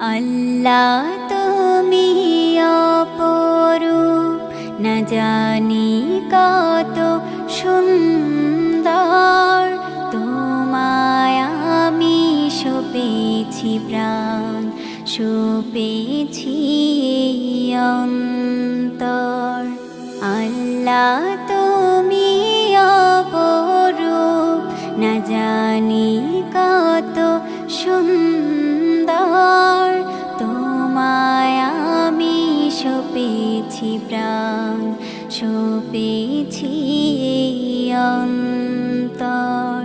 আল্লাহ তুমি অপরূপ, না জানি কত সুন্দর। তোমায় আমি সপেছি প্রাণ, সপেছি অন্তর। আল্লাহ তুমি অপরূপ, না জানি কত সুন্দর। তোমায় আমি সপেছি প্রাণ, সপেছি অন্তর।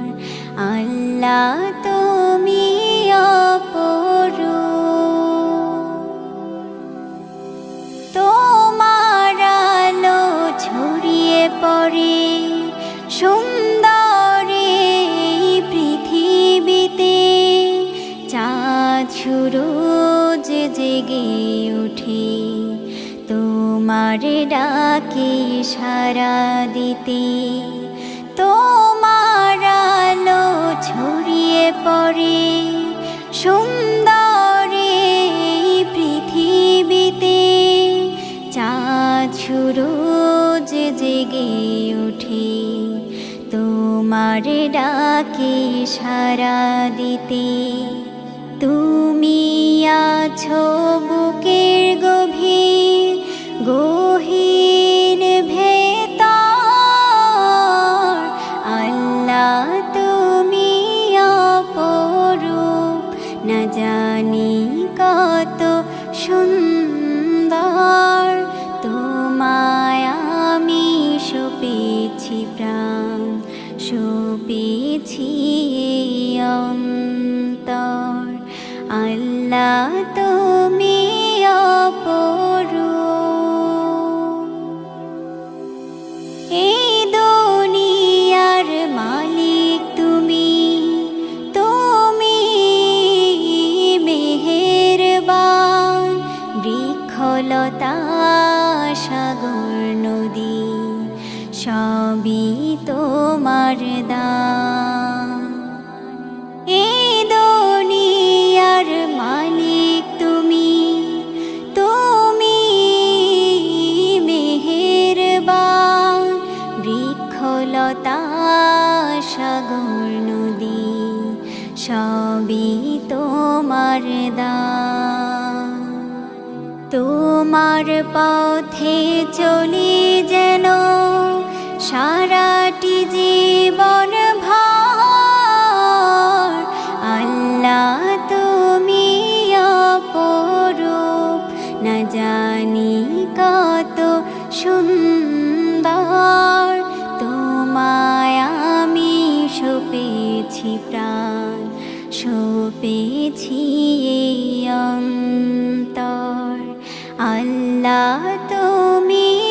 আল্লাহ তুমি অপরূপ, তোমার আলো ছড়িয়ে পড়ে সুন্দরী পৃথিবীতে। চাঁদ সূরজ জেগে ওঠে তোমার ডাকে সাড়া দিতে। তোমার আলো ছড়িয়ে পড়ে সুন্দরী পৃথিবীতে। চাঁদ সূরজ জেগে ওঠে তোমার ডাকে সাড়া দিতে। তুমি আছো বুকের গভীর গহীন ভেতর। আল্লাহ তুমি অপরূপ, না জানি কত সুন্দর। তোমায় আমি সপেছি প্রাণ, সপেছি অন্তর। আল্লাহ তুমি অপরূপ, এই দুনিয়ার মালিক তুমি। তুমি মেহেরবান, বৃক্ষলতা সাগর নদী সবই তোমার দান। এই দুনিয়ার মালিক তুমি। তুমি মেহেরবান, বৃক্ষলতা সাগর নদী সবই তোমার দান। তোমার পথে চলি যেন সারাটি জীবন ভর। আল্লাহ তুমি অপরূপ, না জানি কত সুন্দর। তোমায় আমি সপেছি প্রাণ, সপেছি অন্তর। আল্লাহ